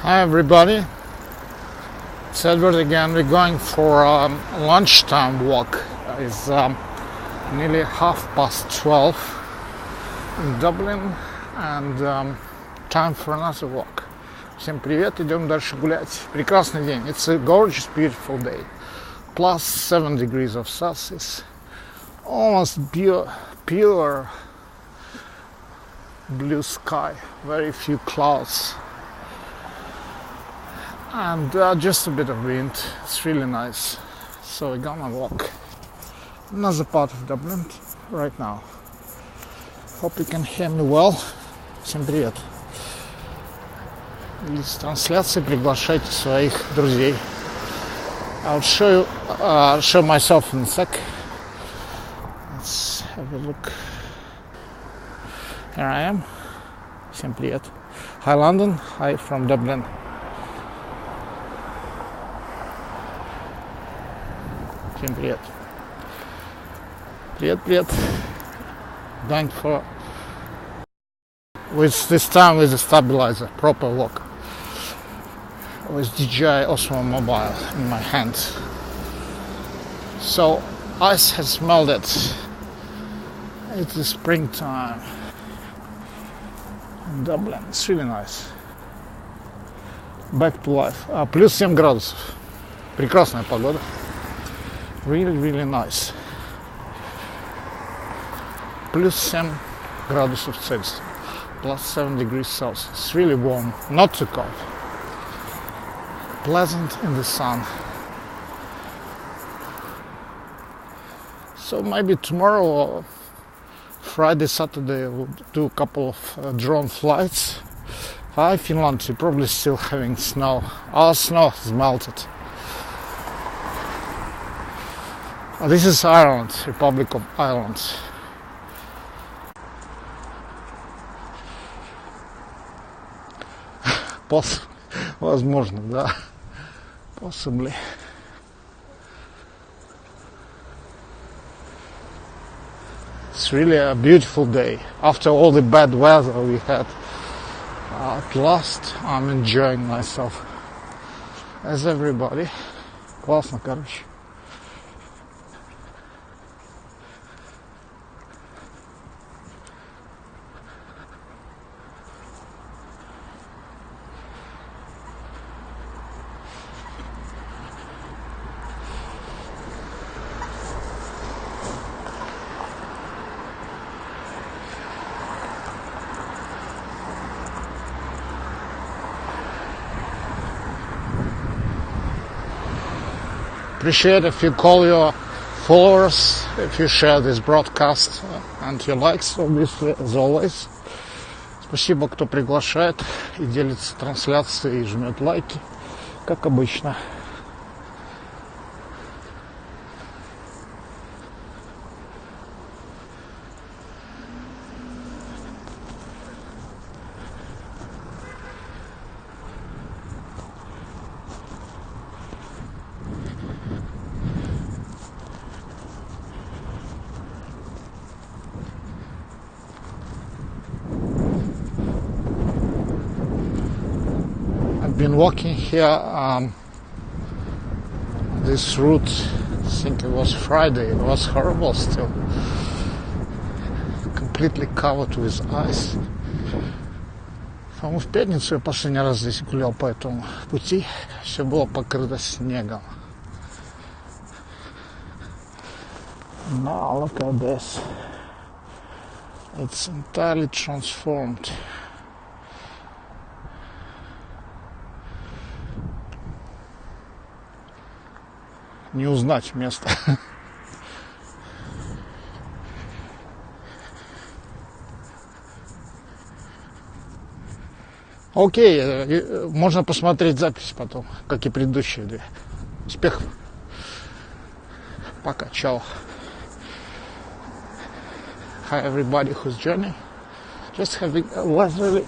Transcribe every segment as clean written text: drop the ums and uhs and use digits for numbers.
Hi everybody, it's Edward again. We're going for a lunchtime walk. It's nearly 12:30 in Dublin and time for another walk. Всем привет, идем дальше гулять. Прекрасный день. It's a gorgeous, beautiful day. Plus 7 degrees of Celsius. Almost pure blue sky. Very few clouds. And just a bit of wind. It's really nice. So we're gonna walk another part of Dublin right now. Hope you can hear me well. Всем привет. Из трансляции приглашайте своих друзей. I'll show myself in a sec. Let's have a look. Here I am. Всем привет. Hi London. Hi from Dublin. Всем привет. Привет. Going for this time with a stabilizer, proper walk. With DJI Osmo Mobile in my hand. So ice has melted. It is springtime in Dublin. It's really nice. Back to life. Плюс 7 градусов. Прекрасная погода. Really nice. Plus 7 градусов Celsius. Plus 7 degrees Celsius. It's really warm. Not too cold. Pleasant in the sun. So maybe tomorrow or Friday, Saturday we'll do a couple of drone flights. Hi Finland, you're probably still having snow. Our snow has melted. This is Ireland, Republic of Ireland. Возможно, да. Possibly. It's really a beautiful day. After all the bad weather we had, at last I'm enjoying myself. As everybody. Классно, короче. Appreciate if you call your followers, if you share this broadcast and your likes, obviously, as always. Спасибо, кто приглашает и делится трансляцией и жмет лайки, как обычно. Been walking here this route. I think it was Friday. It was horrible still, completely covered with ice. По-моему, в пятницу я последний раз здесь гулял по этому пути. Все было покрыто снегом. Now look at this. It's entirely transformed. Не узнать место. Окей, можно посмотреть запись потом, как и предыдущие две. Успехов. Пока, чао. Hi everybody who's joining. Just having a leisurely,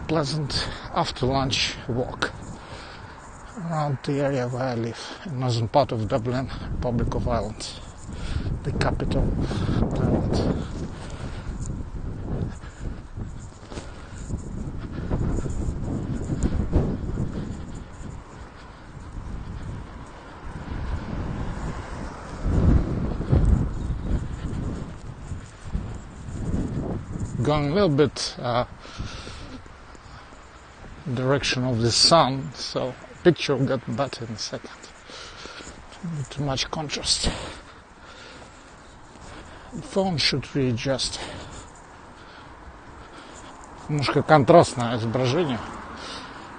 pleasant after lunch walk around the area where I live, in northern part of Dublin, Republic of Ireland, the capital of Ireland. going a little bit direction of the sun, so picture will get better in a second. Too much contrast. Phone should readjust. Немножко контрастное изображение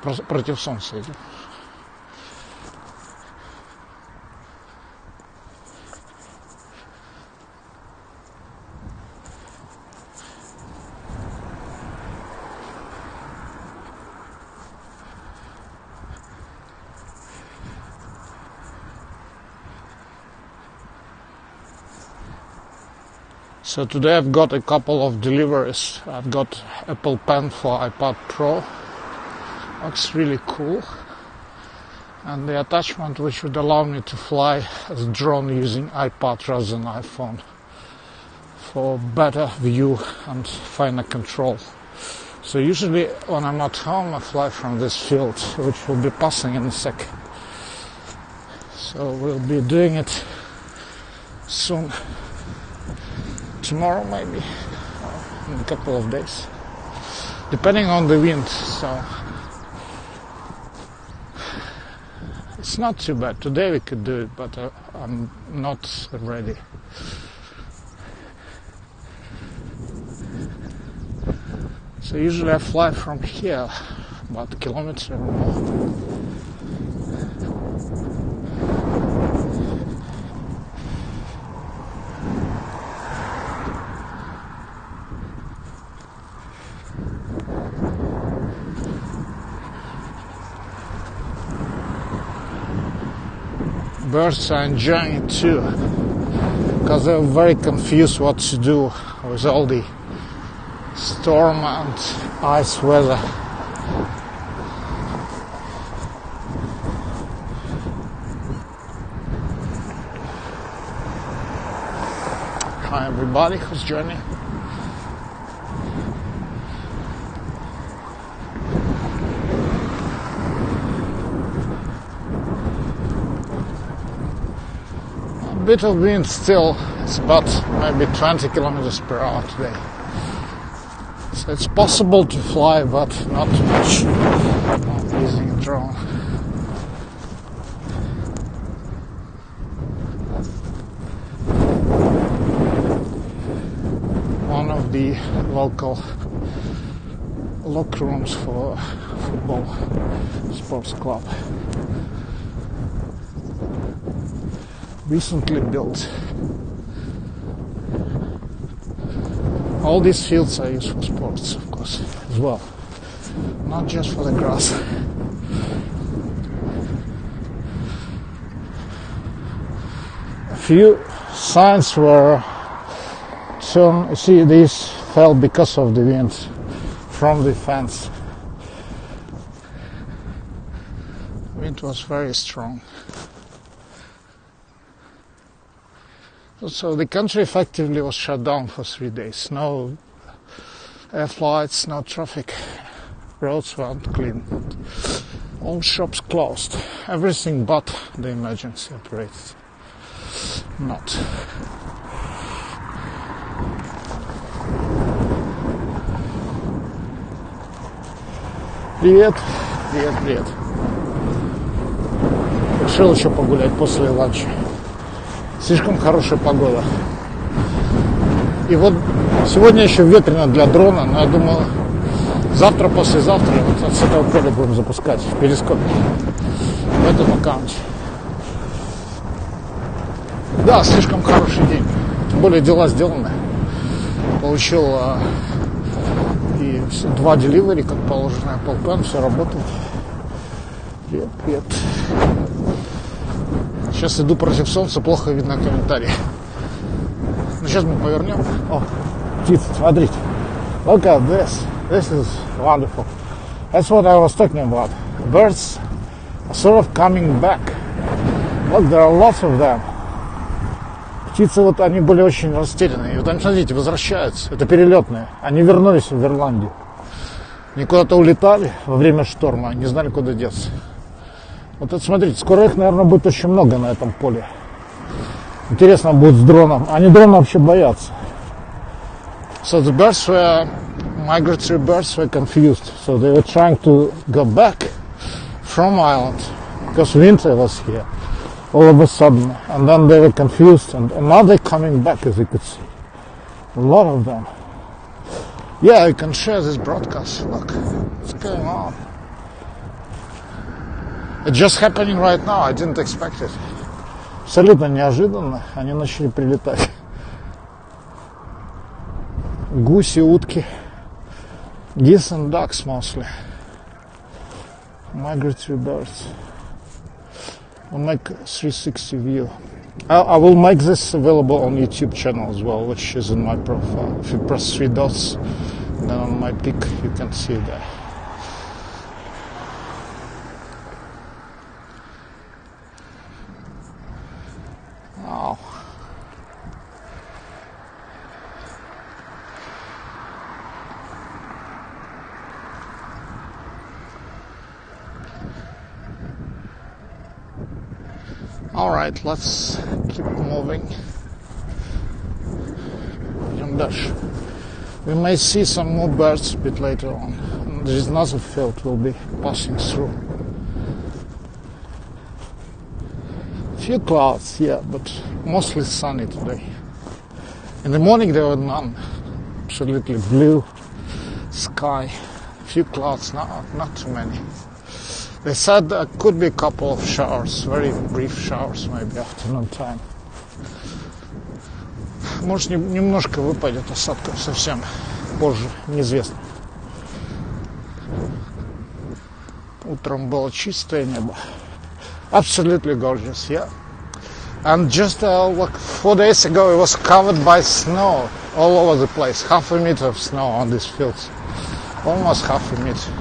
против солнца идет. So today I've got a couple of deliveries. I've got Apple Pen for iPad Pro. Looks really cool. And the attachment which would allow me to fly as a drone using iPad rather than iPhone for better view and finer control. So usually when I'm at home I fly from this field, which will be passing in a sec. So we'll be doing it soon. Tomorrow maybe, or in a couple of days, depending on the wind. So it's not too bad. Today we could do it, but I'm not ready. So usually I fly from here about a kilometer or more. Birds are enjoying it too, because they're very confused what to do with all the storm and ice weather. Hi everybody who's joining. Bit of wind still. It's about maybe 20 kilometers per hour today. So it's possible to fly, but not too much. Not using a drone. One of the local locker rooms for football sports club. Recently built. All these fields are used for sports, of course, as well. Not just for the grass. A few signs were shown. You see, these fell because of the wind from the fence. Wind was very strong. So the country effectively was shut down for 3 days. No air flights, no traffic. Roads weren't clean. All shops closed. Everything but the emergency operated. Not. Привет. Привет, привет. Решил еще погулять после ланча. Слишком хорошая погода. И вот сегодня еще ветрено для дрона, но я думаю, завтра, послезавтра вот с этого поля будем запускать в Periscope в этом аккаунте. Да, слишком хороший день. Тем более дела сделаны. Получил и 2 delivery, как положено, Apple Pen, все работает. Привет, привет. Сейчас иду против солнца, плохо видно комментарии. Ну, сейчас мы повернем. О, птицы, смотрите. Look at this. This is wonderful. That's what I was talking about. Birds are sort of coming back. Look, there are lots of them. Птицы, вот они были очень растеряны. И вот они, смотрите, возвращаются. Это перелетные. Они вернулись в Ирландию. Они куда-то улетали во время шторма, не знали, куда деться. Вот это, смотрите, скоро их, наверное, будет очень много на этом поле. Интересно будет с дроном. Они дрона вообще боятся. So the migratory birds were confused. So they were trying to go back from island because winter was here all of a sudden, and then they were confused, and now they're coming back, as you could see. A lot of them. Yeah, you can share this broadcast. Look, what's going on? It's just happening right now. I didn't expect it. Абсолютно неожиданно они начали прилетать. Гуси, утки, geese and ducks mostly. Migratory birds. I'll make 360 view. I will make this available on YouTube channel as well, which is in my profile. If you press 3 dots, then on my pic you can see it there. Oh. All right, let's keep moving. We may see some more birds a bit later on. There is another field we'll be passing through. Few clouds, yeah, but mostly sunny today. In the morning there were none. Absolutely blue sky. Few clouds, not too many. They said there could be a couple of showers, very brief showers, maybe afternoon time. Может, немножко выпадет осадков совсем позже, неизвестно. Утром было чистое небо. Absolutely gorgeous, yeah. And just like 4 days ago, it was covered by snow all over the place. Half a meter of snow on these fields. Almost half a meter.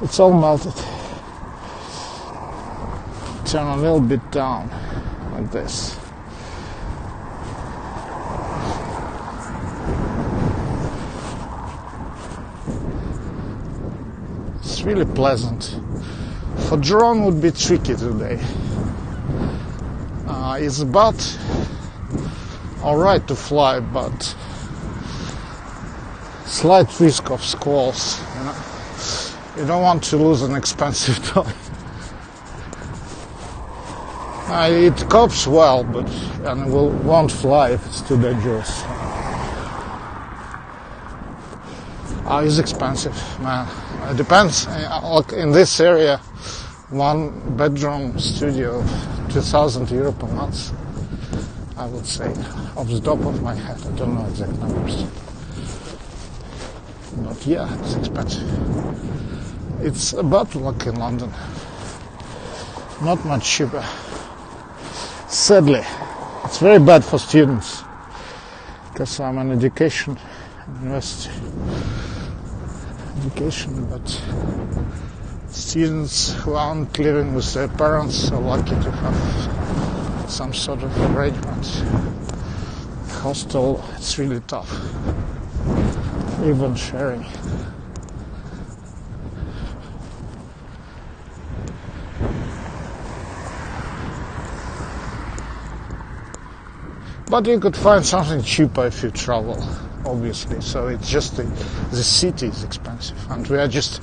It's all melted. Turn a little bit down, like this. It's really pleasant. For drone would be tricky today. It's about alright to fly, but slight risk of squalls, you know. You don't want to lose an expensive toy. It copes well, but won't fly if it's too dangerous. It's expensive, man. It depends. Like in this area, 1 bedroom studio, 2,000 euro per month, I would say. Off the top of my head, I don't know exact numbers. But yeah, it's expensive. It's about like in London. Not much cheaper. Sadly, it's very bad for students because I'm an university education, but students who aren't living with their parents are lucky to have some sort of arrangement. Hostel, it's really tough, even sharing. But you could find something cheaper if you travel, obviously. So it's just the city is expensive. And we are just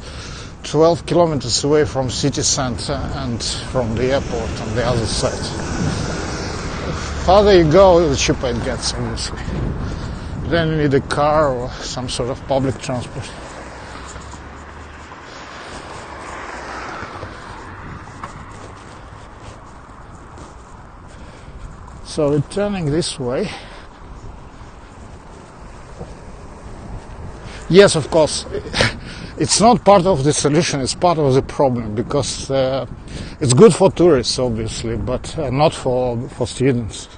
12 kilometers away from city center and from the airport on the other side. The farther you go, the cheaper it gets, obviously. Then you need a car or some sort of public transport. So we're turning this way. Yes, of course, it's not part of the solution, it's part of the problem, because it's good for tourists, obviously, but not for students,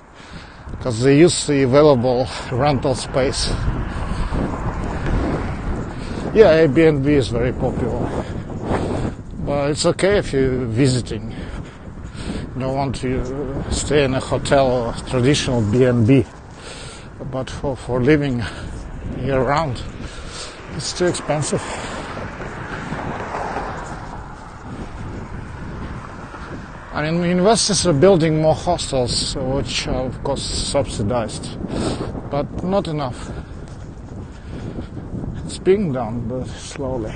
because they use the available rental space. Yeah, Airbnb is very popular, but it's okay if you're visiting. You don't want to stay in a hotel or traditional B&B, but for living year round, it's too expensive. I mean, universities are building more hostels, which are of course subsidized, but not enough. being done, but slowly.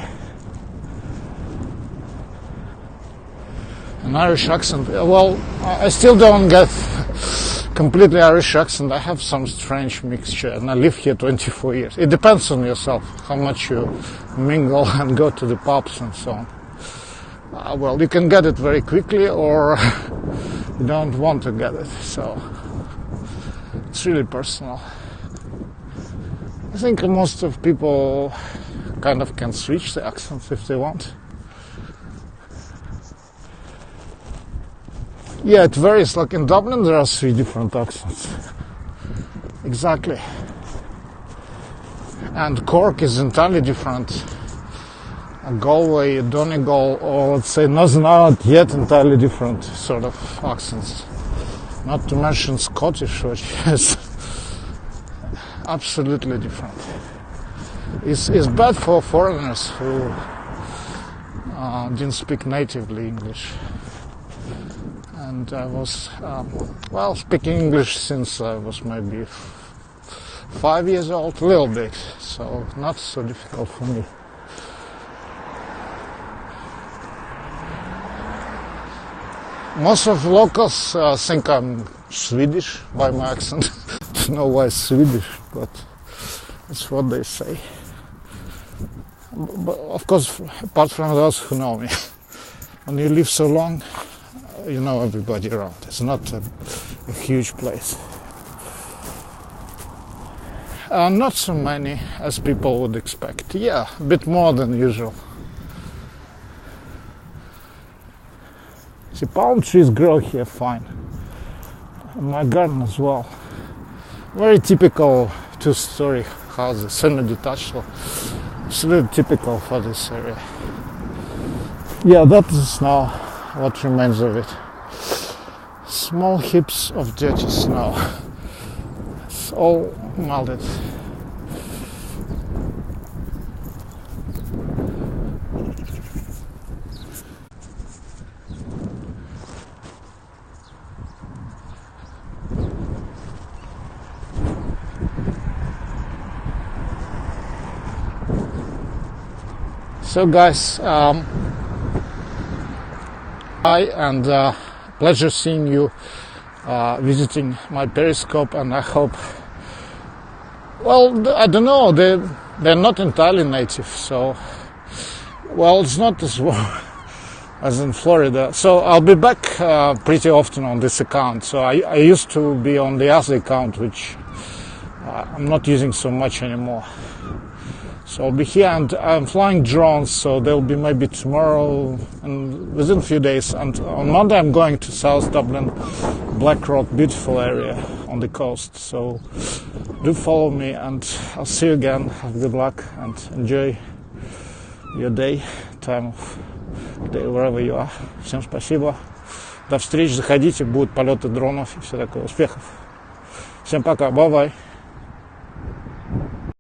An Irish accent. Well, I still don't get completely Irish accent. I have some strange mixture, and I live here 24 years. It depends on yourself, how much you mingle and go to the pubs and so on. Well, you can get it very quickly, or you don't want to get it. So it's really personal. I think most of people kind of can switch the accents if they want. Yeah, it varies. Like in Dublin, there are 3 different accents. Exactly. And Cork is entirely different. Galway, Donegal, or let's say Northern Ireland, yet entirely different sort of accents. Not to mention Scottish, which is absolutely different. It's bad for foreigners who didn't speak natively English. And I was, speaking English since I was maybe 5 years old, a little bit, so not so difficult for me. Most of locals think I'm Swedish by my accent. I don't know why Swedish, but that's what they say. But of course, apart from those who know me, when you live so long, you know everybody around. It's not a huge place. Not so many as people would expect. Yeah, a bit more than usual. See, palm trees grow here fine. And my garden as well. Very typical 2-story houses, semi-detached. So it's really typical for this area. Yeah, that is now what remains of it. Small heaps of dirty snow. It's all melted. So guys, pleasure seeing you visiting my Periscope, and I hope, well, I don't know, they're not entirely native, so, well, it's not as warm as in Florida, so I'll be back pretty often on this account. So I used to be on the other account, which I'm not using so much anymore. So I'll be here, and I'm flying drones, so they'll be maybe tomorrow and within a few days. And on Monday I'm going to South Dublin, Blackrock, beautiful area on the coast. So do follow me, and I'll see you again. Have good luck and enjoy your day, time of day, wherever you are. Всем спасибо. До встречи, заходите, будут полеты дронов и все такое. Успехов. Всем пока, bye-bye.